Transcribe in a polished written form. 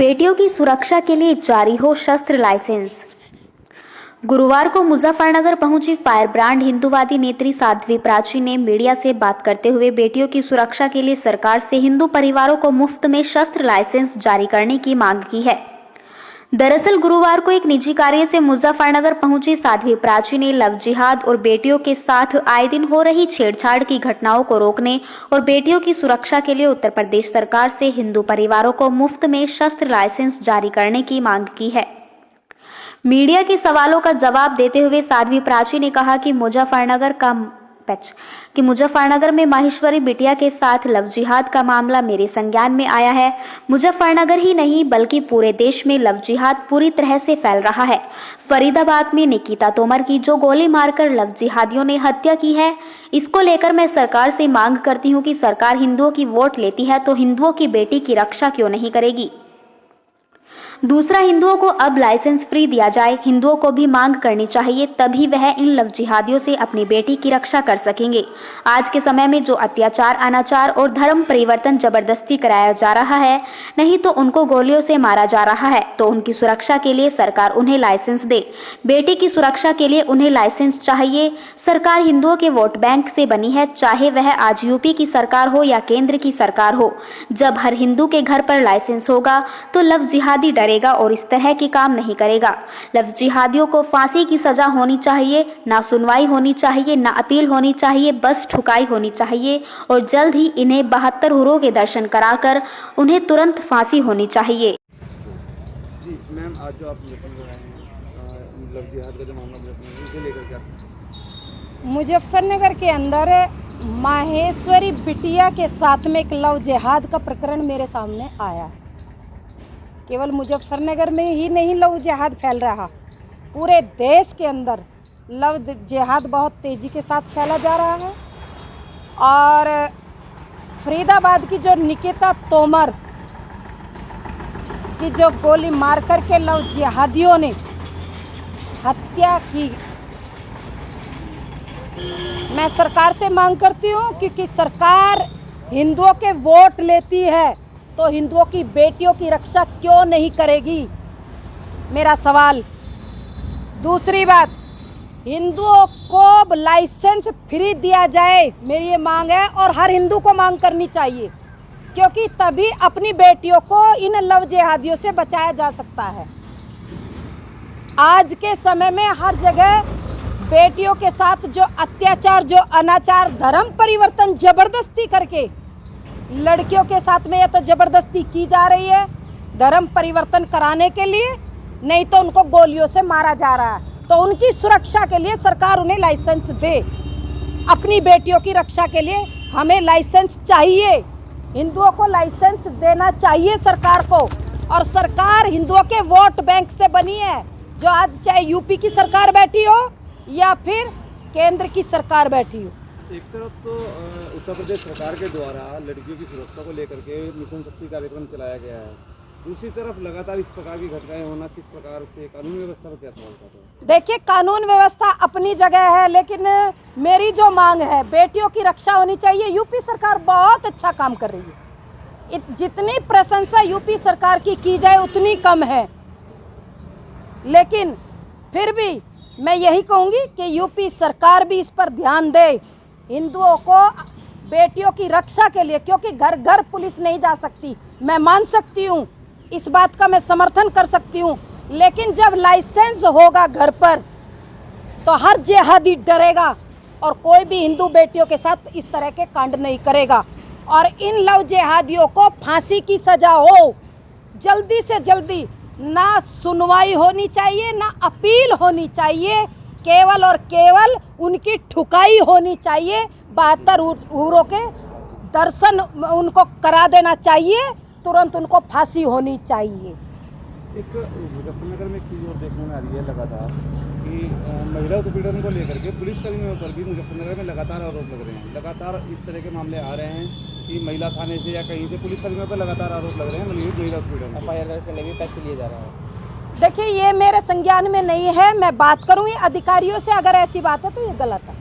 बेटियों की सुरक्षा के लिए जारी हो शस्त्र लाइसेंस। गुरुवार को मुजफ्फरनगर पहुंची फायर ब्रांड हिंदूवादी नेत्री साध्वी प्राची ने मीडिया से बात करते हुए बेटियों की सुरक्षा के लिए सरकार से हिंदू परिवारों को मुफ्त में शस्त्र लाइसेंस जारी करने की मांग की है। दरअसल गुरुवार को एक निजी कार्य से मुजफ्फरनगर पहुंची साध्वी प्राची ने लव जिहाद और बेटियों के साथ आए दिन हो रही छेड़छाड़ की घटनाओं को रोकने और बेटियों की सुरक्षा के लिए उत्तर प्रदेश सरकार से हिंदू परिवारों को मुफ्त में शस्त्र लाइसेंस जारी करने की मांग की है। मीडिया के सवालों का जवाब देते हुए साध्वी प्राची ने कहा कि मुजफ्फरनगर में माहेश्वरी बिटिया के साथ लव जिहाद का मामला मेरे संज्ञान में आया है। मुजफ्फरनगर ही नहीं बल्कि पूरे देश में लव जिहाद पूरी तरह से फैल रहा है। फरीदाबाद में निकिता तोमर की जो गोली मारकर लव जिहादियों ने हत्या की है, इसको लेकर मैं सरकार से मांग करती हूं कि सरकार हिंदुओं की वोट लेती है तो हिंदुओं की बेटी की रक्षा क्यों नहीं करेगी। दूसरा, हिंदुओं को अब लाइसेंस फ्री दिया जाए। हिंदुओं को भी मांग करनी चाहिए, तभी वह इन लव जिहादियों से अपनी बेटी की रक्षा कर सकेंगे। आज के समय में जो अत्याचार, अनाचार और धर्म परिवर्तन जबरदस्ती कराया जा रहा है, नहीं तो उनको गोलियों से मारा जा रहा है, तो उनकी सुरक्षा के लिए सरकार उन्हें लाइसेंस दे। बेटी की सुरक्षा के लिए उन्हें लाइसेंस चाहिए। सरकार हिंदुओं के वोट बैंक से बनी है, चाहे वह आज यूपी की सरकार हो या केंद्र की सरकार हो। जब हर हिंदू के घर पर लाइसेंस होगा तो लव जिहादी डरेगा और इस तरह के काम नहीं करेगा। लव जिहादियों को फांसी की सजा होनी चाहिए, ना सुनवाई होनी चाहिए, ना अपील होनी चाहिए, बस ठुकाई होनी चाहिए और जल्द ही इन्हें 72 हुरों के दर्शन कराकर उन्हें तुरंत फांसी होनी चाहिए। जी मैम, आज जो आप लव जिहाद का जो मामला इसे लेकर क्या मुजफ्फरनगर के अंदर माहेश्वरी बिटिया के साथ में एक लव जिहाद का प्रकरण मेरे सामने आया है। केवल मुजफ्फरनगर में ही नहीं लव जिहाद फैल रहा, पूरे देश के अंदर लव जिहाद बहुत तेज़ी के साथ फैला जा रहा है। और फरीदाबाद की जो निकिता तोमर की जो गोली मार कर के लव जिहादियों ने हत्या की, मैं सरकार से मांग करती हूँ क्योंकि सरकार हिंदुओं के वोट लेती है तो हिंदुओं की बेटियों की रक्षा क्यों नहीं करेगी, मेरा सवाल। दूसरी बात, हिंदुओं को लाइसेंस फ्री दिया जाए, मेरी ये मांग है और हर हिंदू को मांग करनी चाहिए, क्योंकि तभी अपनी बेटियों को इन लव जिहादियों से बचाया जा सकता है। आज के समय में हर जगह बेटियों के साथ जो अत्याचार, जो अनाचार, धर्म परिवर्तन जबरदस्ती करके लड़कियों के साथ में या तो जबरदस्ती की जा रही है धर्म परिवर्तन कराने के लिए, नहीं तो उनको गोलियों से मारा जा रहा है। तो उनकी सुरक्षा के लिए सरकार उन्हें लाइसेंस दे। अपनी बेटियों की रक्षा के लिए हमें लाइसेंस चाहिए, हिंदुओं को लाइसेंस देना चाहिए सरकार को। और सरकार हिंदुओं के वोट बैंक से बनी है, जो आज चाहे यूपी की सरकार बैठी हो या फिर केंद्र की सरकार बैठी हो। एक तरफ तो उत्तर प्रदेश सरकार के द्वारा लड़कियों की सुरक्षा को लेकर के मिशन शक्ति कार्यक्रम चलाया गया है, दूसरी तरफ लगातार इस प्रकार की घटनाएं होना किस प्रकार से कानून व्यवस्था पर क्या सवाल करते हैं? देखिए, कानून व्यवस्था अपनी जगह है, लेकिन मेरी जो मांग है बेटियों की रक्षा होनी चाहिए। यूपी सरकार बहुत अच्छा काम कर रही है, जितनी प्रशंसा यूपी सरकार की जाए उतनी कम है। लेकिन फिर भी मैं यही कहूँगी कि यूपी सरकार भी इस पर ध्यान दे, हिंदुओं को बेटियों की रक्षा के लिए, क्योंकि घर घर पुलिस नहीं जा सकती। मैं मान सकती हूँ, इस बात का मैं समर्थन कर सकती हूँ, लेकिन जब लाइसेंस होगा घर पर तो हर जिहादी डरेगा और कोई भी हिंदू बेटियों के साथ इस तरह के कांड नहीं करेगा। और इन लव जिहादियों को फांसी की सजा हो, जल्दी से जल्दी। ना सुनवाई होनी चाहिए, ना अपील होनी चाहिए, केवल और केवल उनकी ठुकाई होनी चाहिए। 72 हुरों के दर्शन उनको करा देना चाहिए, तुरंत उनको फांसी होनी चाहिए। एक मुजफ्फरनगर में एक चीज़ और देखने में आ रही है लगातार कि महिला उत्पीड़न को लेकर के पुलिसकर्मियों पर भी मुजफ्फरनगर में लगातार आरोप लग रहे हैं। लगातार इस तरह के मामले आ रहे हैं कि महिला थाने से या कहीं से पुलिसकर्मियों पर लगातार आरोप लग रहे हैं महिला उत्पीड़न, FIR दर्ज करने के पैसे लिए जा रहे हैं। देखिए, ये मेरे संज्ञान में नहीं है, मैं बात करूँगी अधिकारियों से। अगर ऐसी बात है तो ये गलत है।